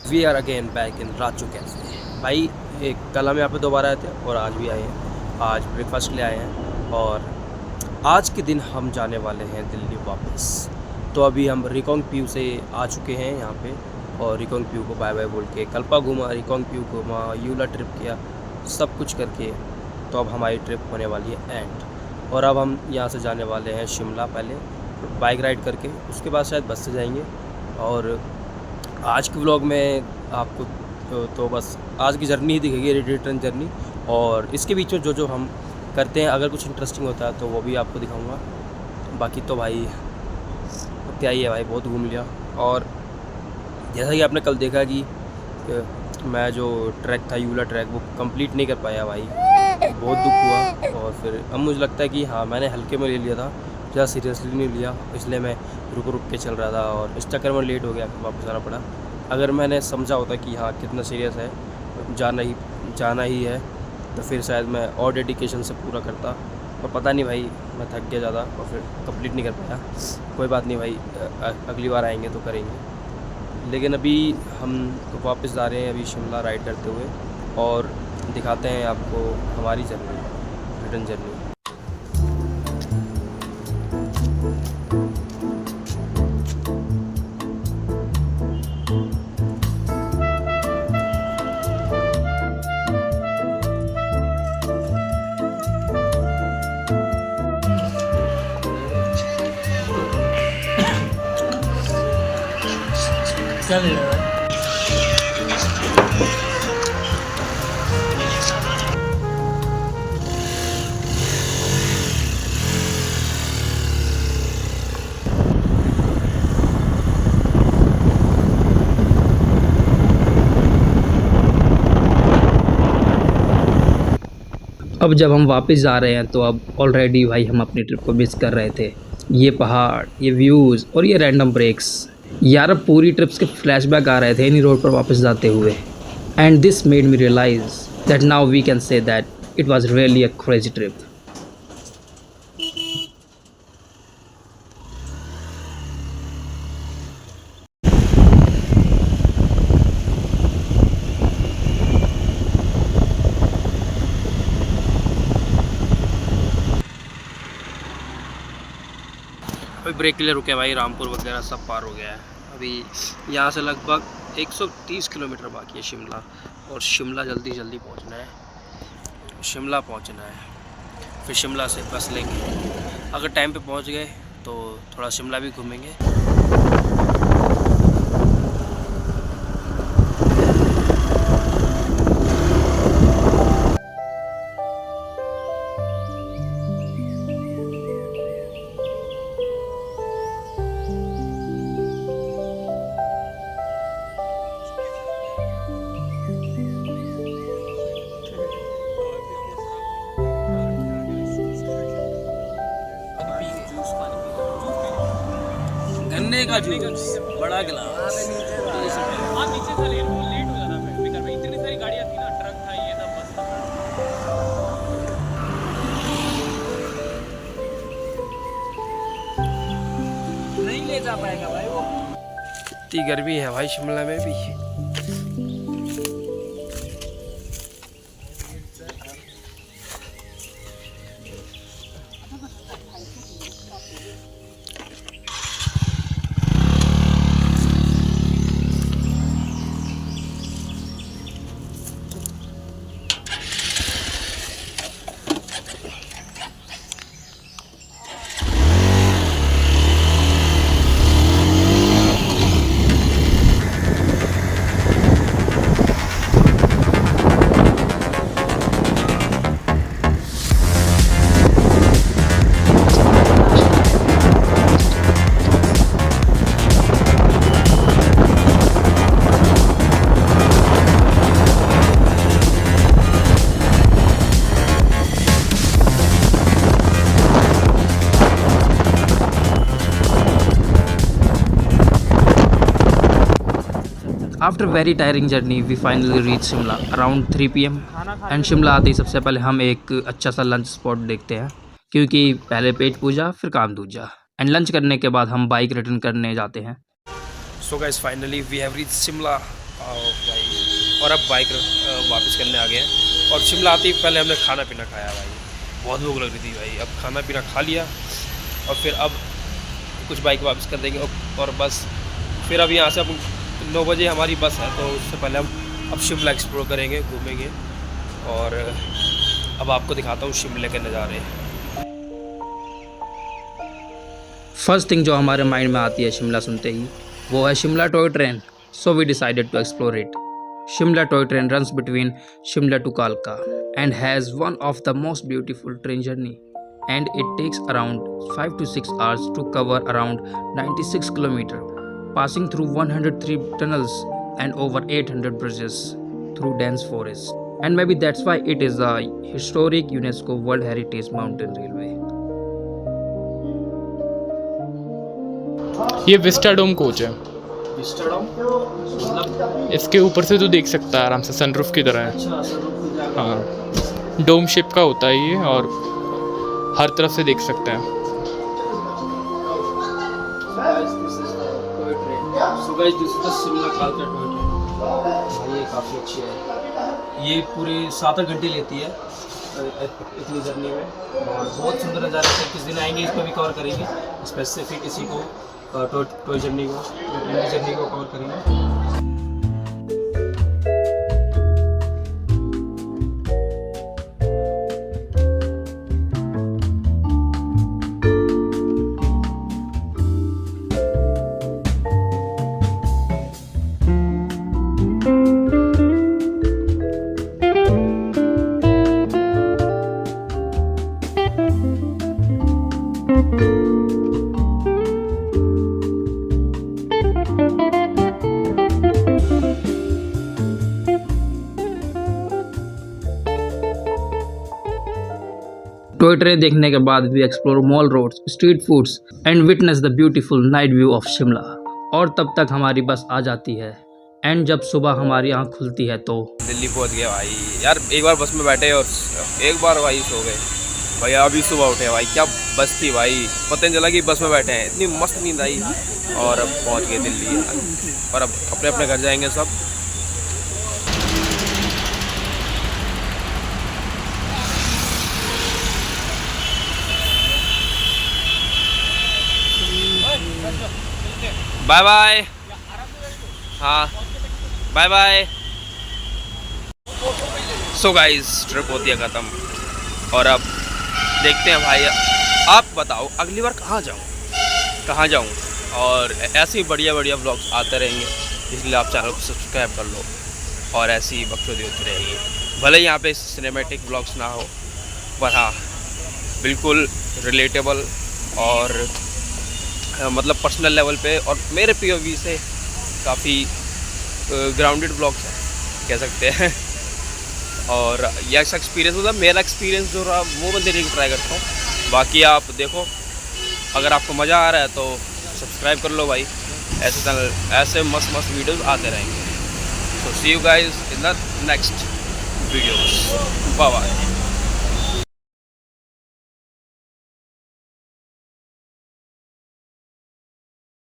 We are again back in Raju cafe. भाई एक कल हम यहाँ पे दोबारा आए थे और आज भी आए हैं। आज ब्रेकफास्ट के लिए आए हैं और आज के दिन हम जाने वाले हैं दिल्ली वापस। तो अभी हम रिकांगपिओ से आ चुके हैं यहाँ पे और रिकांगपिओ को बाय बाय बोल के कल्पा घूमा, रिकांगपिओ घूमा, यूला ट्रिप किया, सब कुछ करके तो अब हमारी ट्रिप होने वाली है एंड। और अब हम यहाँ से जाने वाले हैं शिमला, पहले बाइक राइड करके, उसके बाद शायद बस से जाएंगे। और आज के व्लॉग में आपको तो बस आज की जर्नी ही दिखेगी, रिटर्न जर्नी। और इसके बीच में जो जो हम करते हैं, अगर कुछ इंटरेस्टिंग होता है तो वो भी आपको दिखाऊंगा। बाकी तो भाई क्या ही है भाई, बहुत घूम लिया। और जैसा कि आपने कल देखा कि मैं जो ट्रैक था यूला ट्रैक वो कंप्लीट नहीं कर पाया भाई, बहुत दुख हुआ। और फिर अब मुझे लगता है कि हाँ मैंने हल्के में ले लिया था, ज़्यादा सीरियसली नहीं लिया, इसलिए मैं रुक रुक के चल रहा था और इस चक्कर में लेट हो गया, फिर वापस आना पड़ा। अगर मैंने समझा होता कि हाँ कितना सीरियस है, जाना ही है, तो फिर शायद मैं और डेडिकेशन से पूरा करता। और पता नहीं भाई, मैं थक गया ज़्यादा और फिर कंप्लीट नहीं कर पाया। कोई बात नहीं भाई, अगली बार आएंगे तो करेंगे। लेकिन अभी हम वापस जा रहे हैं अभी शिमला राइड करते हुए और दिखाते हैं आपको हमारी जर्नी, रिटर्न जर्नी। क्या ले रहा है? अब जब हम वापस जा रहे हैं तो अब ऑलरेडी भाई हम अपनी ट्रिप को मिस कर रहे थे। ये पहाड़, ये व्यूज़ और ये रैंडम ब्रेक्स, यार अब पूरी ट्रिप्स के फ्लैशबैक आ रहे थे इन्हीं रोड पर वापस जाते हुए। And this made me realise that now we can say that it was really a crazy trip. अभी ब्रेक के लिए रुके भाई, रामपुर वगैरह सब पार हो गया है। अभी यहाँ से लगभग 130 किलोमीटर बाकी है शिमला, और शिमला जल्दी जल्दी पहुँचना है, शिमला पहुँचना है। फिर शिमला से बस लेंगे, अगर टाइम पे पहुँच गए तो थोड़ा शिमला भी घूमेंगे। गन्ने का जूस, बड़ा गिलास। आप नीचे से लेट हो जाता है फिर में, इतनी सारी गाड़ियाँ थी ना, ट्रक था, ये था, बस था। नहीं ले जा पाएगा भाई वो। इतनी गर्मी है भाई शिमला में भी। After very tiring journey we finally reach Shimla around 3 PM। And Shimla आते ही सबसे पहले हम एक अच्छा सा लंच स्पॉट देखते हैं, क्योंकि पहले पेट पूजा फिर काम दूजा। एंड लंच करने के बाद हम बाइक रिटर्न करने जाते हैं। So guys finally we have reach Shimla, और और अब बाइक वापस करने आ गए हैं। और शिमला आते ही पहले हमने खाना पीना खाया भाई, बहुत भूख लग रही थी भाई। अब खाना पीना खा लिया और फिर अब कुछ बाइक वापस कर देंगे और बस फिर अब यहाँ से अब 9 बजे हमारी बस है, तो उससे पहले हम अब शिमला एक्सप्लोर करेंगे, घूमेंगे और अब आपको दिखाता हूँ शिमले के नज़ारे। फर्स्ट थिंग जो हमारे माइंड में आती है शिमला सुनते ही वो है Shimla toy train. So we decided to explore it. Shimla toy train runs between Shimla to Kalka and has one of the most beautiful train journey, and it takes around 5 to 6 hours to cover around 96 kilometers, passing through 103 tunnels and over 800 bridges through dense forest. And maybe that's why it is a historic UNESCO World Heritage Mountain Railway. ये vistadome coach है, इसके ऊपर से तो देख सकता है आराम से, सनरूफ की तरह है। हाँ, डोम शेप का होता है ये और हर तरफ से देख सकते हैं। ये काफ़ी अच्छी है, ये पूरे 7 घंटे लेती है इतनी जर्नी में और बहुत सुंदर नज़ारा है। किस दिन आएंगे इसको भी कवर करेंगे, स्पेसिफिक इसी को टॉय जर्नी को कवर करेंगे। टॉय ट्रेन देखने के बाद we explore mall roads, street foods and witness the beautiful night view of Shimla. और तब तक हमारी बस आ जाती है एंड जब सुबह हमारी आँख खुलती है तो दिल्ली पहुंच गया भाई। यार एक बार बस में बैठे और एक बार भाई सो गए भाई, अभी सुबह उठे भाई। क्या बस थी भाई, पता नहीं चला कि बस में बैठे हैं, इतनी मस्त नींद आई और अब पहुंच गए दिल्ली और अब अपने अपने घर जाएंगे सब। Bye bye. हाँ bye bye. So guys trip होती है ख़त्म और अब देखते हैं भाई, आप बताओ अगली बार कहाँ जाऊँ और ऐसे ही बढ़िया बढ़िया व्लॉग्स आते रहेंगे, इसलिए आप चैनल को सब्सक्राइब कर लो और ऐसी ही बकचोदी होती रहेगी। भले यहाँ पे सिनेमैटिक व्लॉग्स ना हो पर हाँ बिल्कुल रिलेटेबल और मतलब पर्सनल लेवल पे और मेरे POV से काफ़ी ग्राउंडेड व्लॉग्स हैं कह सकते हैं। और यह एक्सपीरियंस मतलब मेरा एक्सपीरियंस जो रहा वो मैं देने की ट्राई करता हूँ। बाकी आप देखो, अगर आपको मज़ा आ रहा है तो सब्सक्राइब कर लो भाई, ऐसे चैनल ऐसे मस्त मस्त वीडियोस आते रहेंगे। So see you guys in the next videos, bye bye.